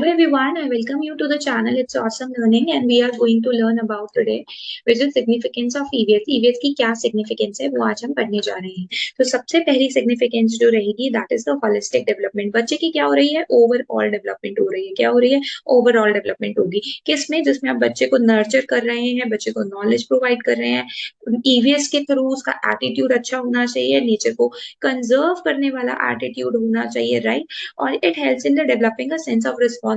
Hello everyone, I welcome you to the channel. It's Awesome Learning and we are going to learn about today which is significance of EVS. EVS की क्या significance है वो आज हम पढ़ने जा रहे हैं। तो सबसे पहली significance जो रहेगी that is the holistic development. बच्चे की क्या हो रही है? Overall development हो रही है। क्या हो रही है? Overall development होगी। किसमें? जिसमें आप बच्चे को nurture कर रहे हैं, बच्चे को knowledge provide कर रहे हैं। EVS के थ्रू उसका attitude अच्छा होना चाहिए, नेचर को कंजर्व करने वाला attitude होना चाहिए, राइट? और it helps in the developing a sense of responsibility.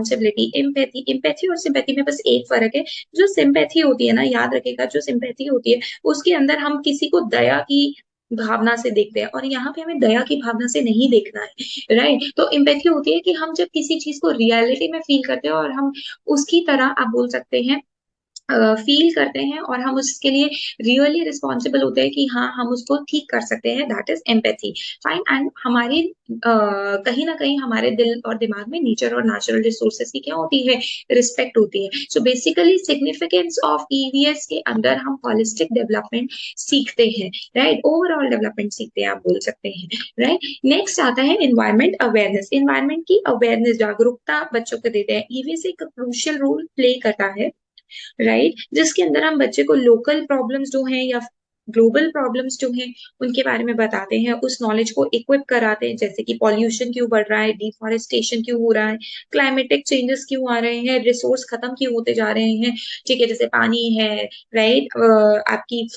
Empathy और सिंपैथी में बस एक फर्क है। जो सिंपैथी होती है ना, याद रखेगा, जो सिंपैथी होती है उसके अंदर हम किसी को दया की भावना से देखते हैं और यहाँ पे हमें दया की भावना से नहीं देखना है, राइट? तो एम्पैथी होती है कि हम जब किसी चीज को रियलिटी में फील करते हैं और हम उसकी तरह, आप बोल सकते हैं, फील करते हैं और हम उसके लिए रियली रिस्पॉन्सिबल होते हैं कि हाँ, हम उसको ठीक कर सकते हैं। That is empathy, fine. And हमारी कहीं ना कहीं हमारे दिल और दिमाग में नेचर और नेचुरल रिसोर्सेज की क्या होती है? रिस्पेक्ट होती है। So basically significance of EVS के अंदर हम होलिस्टिक डेवलपमेंट सीखते हैं, राइट? ओवरऑल डेवलपमेंट सीखते हैं, आप बोल सकते हैं, राइट? नेक्स्ट आता है एनवायरमेंट अवेयरनेस। एनवायरमेंट की अवेयरनेस, जागरूकता बच्चों को देते हैं। ईवीएस एक क्रूशियल रोल प्ले करता है, राइट? जिसके अंदर हम बच्चे को लोकल प्रॉब्लम्स जो हैं या ग्लोबल प्रॉब्लम्स जो हैं उनके बारे में बताते हैं, उस नॉलेज को इक्विप कराते हैं, जैसे कि पॉल्यूशन क्यों बढ़ रहा है, डिफॉरेस्टेशन क्यों हो रहा है, क्लाइमेटिक चेंजेस क्यों आ रहे हैं, रिसोर्स खत्म क्यों होते जा रहे हैं, ठीक है, जैसे पानी है, राइट? आपकी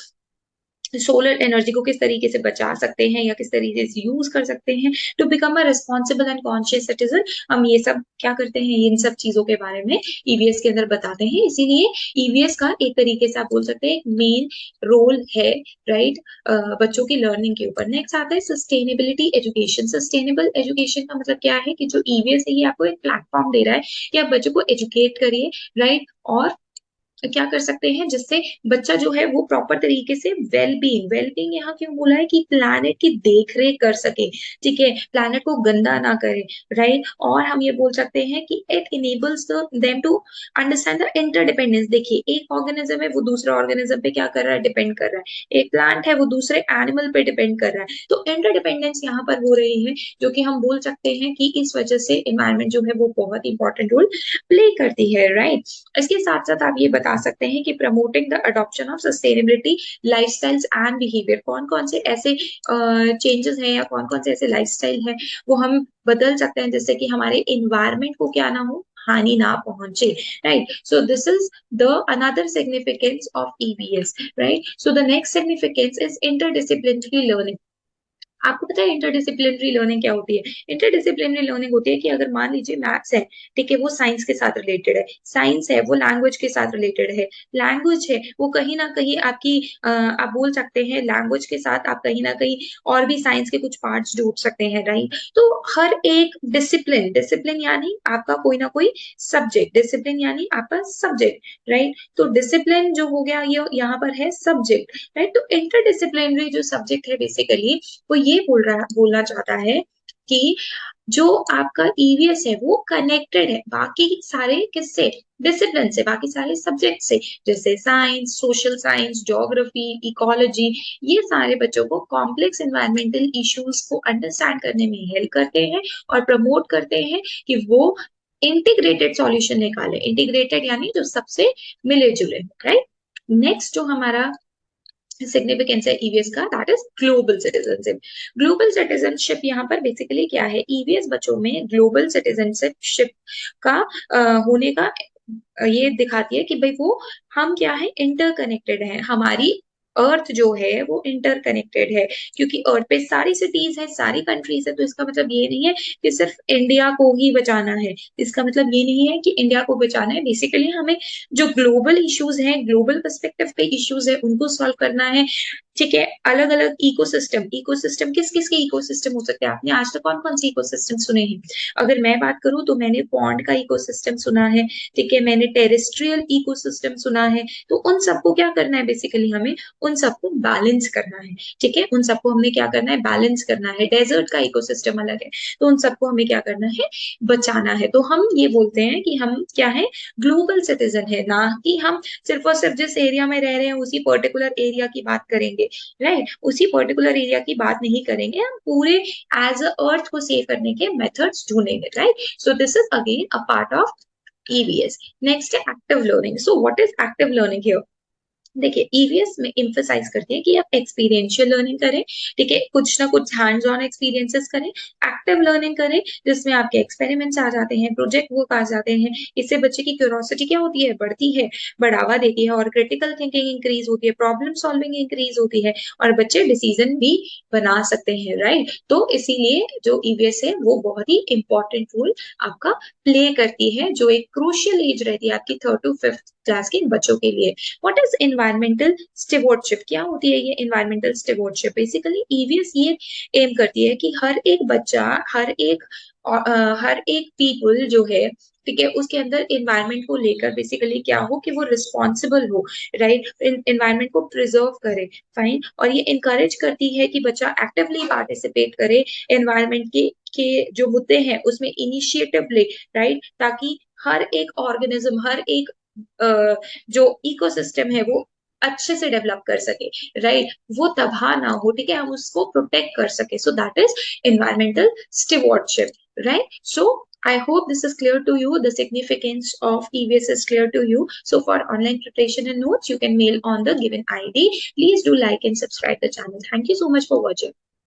सोलर एनर्जी को किस तरीके से बचा सकते हैं या किस तरीके से यूज कर सकते हैं to become a responsible and conscious citizen. हम ये सब क्या करते हैं, इन सब चीजों के बारे में ईवीएस के अंदर बताते हैं। इसीलिए ईवीएस का एक तरीके से आप बोल सकते हैं मेन रोल है, राइट? बच्चों की लर्निंग के ऊपर। नेक्स्ट आता है सस्टेनेबिलिटी एजुकेशन। सस्टेनेबल एजुकेशन का मतलब क्या है कि जो ईवीएस है ये आपको एक प्लेटफॉर्म दे रहा है कि आप बच्चों को एजुकेट करिए, राइट? और क्या कर सकते हैं जिससे बच्चा जो है वो प्रॉपर तरीके से वेलबींग यहाँ क्यों बोला है कि प्लैनेट की देखरेख कर सके, ठीक है, प्लैनेट को गंदा ना करे, राइट? और हम ये बोल सकते हैं कि it enables them to understand the interdependence. देखिए, एक ऑर्गेनिज्म है वो दूसरे ऑर्गेनिज्म पे क्या कर रहा है? डिपेंड कर रहा है। एक प्लांट है वो दूसरे एनिमल पे डिपेंड कर रहा है। तो इंटरडिपेंडेंस यहाँ पर हो रही है, जो कि हम बोल सकते हैं कि इस वजह से एनवायरमेंट जो है वो बहुत इंपॉर्टेंट रोल प्ले करती है, राइट? इसके साथ साथ आप ये बता सकते हैं कि promoting the adoption of sustainability lifestyles and behaviour. कौन कौन से ऐसे चेंजेस हैं या कौन कौन से ऐसे लाइफस्टाइल हैं वो हम बदल सकते हैं जिससे कि हमारे इन्वायरमेंट को क्या ना हो, हानि ना पहुंचे, right? So this is the another significance of EVS, right? So the next significance is interdisciplinary learning. आपको पता है इंटरडिसिप्लिनरी लर्निंग क्या होती है? इंटरडिसिप्लिनरी लर्निंग होती है कि अगर मान लीजिए मैथ्स है, ठीक है, वो साइंस के साथ रिलेटेड है, साइंस है वो लैंग्वेज के साथ रिलेटेड है, लैंग्वेज है वो कहीं ना कहीं आपकी आप बोल सकते हैं लैंग्वेज के साथ आप कहीं ना कहीं और भी साइंस के कुछ पार्ट्स जोड़ सकते हैं, राइट? तो हर एक डिसिप्लिन, डिसिप्लिन यानी आपका कोई ना कोई सब्जेक्ट, डिसिप्लिन यानी आपका सब्जेक्ट, राइट? तो डिसिप्लिन जो हो गया ये यहाँ पर है सब्जेक्ट, राइट? तो इंटरडिसिप्लिनरी जो सब्जेक्ट है बेसिकली वो ये बोलना चाहता है कि जो आपका ईवीएस है वो कनेक्टेड है बाकी सारे किससे? डिसिप्लिन से, बाकी सारे सब्जेक्ट से, जैसे science, social science, geography, ecology. ये सारे बच्चों को कॉम्प्लेक्स एनवायरमेंटल इश्यूज को अंडरस्टैंड करने में हेल्प करते हैं और प्रमोट करते हैं कि वो इंटीग्रेटेड सॉल्यूशन निकाले। इंटीग्रेटेड यानी जो सबसे मिले जुले, राइट? नेक्स्ट जो हमारा सिग्निफिकेंस है ईवीएस का that is global citizenship. Global citizenship यहाँ पर बेसिकली क्या है? ईवीएस बच्चों में ग्लोबल सिटीजनशिप का होने का ये दिखाती है कि भाई वो हम क्या है, इंटरकनेक्टेड है। हमारी अर्थ जो है वो इंटरकनेक्टेड है क्योंकि अर्थ पे सारी सिटीज है, सारी कंट्रीज है। तो इसका मतलब ये नहीं है कि सिर्फ इंडिया को ही बचाना है, इसका मतलब ये नहीं है कि इंडिया को बचाना है। बेसिकली हमें जो ग्लोबल इश्यूज हैं, ग्लोबल पर्सपेक्टिव पे इश्यूज है, उनको सॉल्व करना है, ठीक है? अलग अलग इकोसिस्टम, इकोसिस्टम किस किस के इकोसिस्टम हो सकते हैं? आपने आज तक कौन कौन से इकोसिस्टम सुने हैं? अगर मैं बात करूं तो मैंने पॉन्ड का इकोसिस्टम सुना है, ठीक है, मैंने टेरेस्ट्रियल इकोसिस्टम सुना है। तो उन सबको क्या करना है? बेसिकली हमें उन सबको बैलेंस करना है, ठीक है? उन सबको हमने क्या करना है? बैलेंस करना है। डेजर्ट का इकोसिस्टम अलग है, तो उन सबको हमें क्या करना है? बचाना है। तो हम ये बोलते हैं कि हम क्या है? ग्लोबल सिटीजन है, ना कि हम सिर्फ और सिर्फ जिस एरिया में रह रहे हैं उसी पर्टिकुलर एरिया की बात करेंगे। करेंगे, राइट? उसी पर्टिकुलर एरिया की बात नहीं करेंगे, हम पूरे एज अ अर्थ को सेव करने के मेथड्स ढूंढेंगे, right? So this is again a part of EVS. Next है active learning. So what is active learning here? देखिए ईवीएस में इम्फेसाइज करती है कि आप एक्सपीरियंशियल लर्निंग करें, ठीक है, कुछ ना कुछ हैंड्स ऑन एक्सपीरियंसेस करें, एक्टिव लर्निंग करें जिसमें आपके एक्सपेरिमेंट्स आ जाते हैं, प्रोजेक्ट वर्क आ जाते हैं। इससे बच्चे की क्यूरोसिटी क्या होती है, बढ़ती है, बढ़ावा देती है, और क्रिटिकल थिंकिंग इंक्रीज होती है, प्रॉब्लम सॉल्विंग इंक्रीज होती है, और बच्चे डिसीजन भी बना सकते हैं, राइट? तो इसीलिए जो ईवीएस है वो बहुत ही इंपॉर्टेंट रोल आपका प्ले करती है, जो एक क्रूशियल एज रहती है आपकी 3rd to 5th क्लास के बच्चों के लिए। What is environmental stewardship? क्या होती है ये एनवायरमेंटल स्टीवर्डशिप? बेसिकली ईवीएस ये एम करती है कि हर एक बच्चा, हर एक पीपल जो है, ठीक है, उसके अंदर एनवायरमेंट को लेकर बेसिकली क्या हो कि वो रिस्पॉन्सिबल हो, राइट? एनवायरमेंट को प्रिजर्व करे, फाइन। और ये इनकरेज करती है कि बच्चा एक्टिवली पार्टिसिपेट करे, एनवायरमेंट के जो मुद्दे हैं उसमें इनिशिएटिव ले, राइट? ताकि हर एक ऑर्गेनिज्म, हर एक जो इकोसिस्टम है वो अच्छे से डेवलप कर सके, राइट? वो तबाह ना हो, ठीक है, हम उसको प्रोटेक्ट कर सके। So that is environmental stewardship, right? So I hope this is clear to you. The significance of EVS is clear to you. So for online preparation and notes, you can mail on the given ID. Please do like and subscribe the channel. Thank you so much for watching.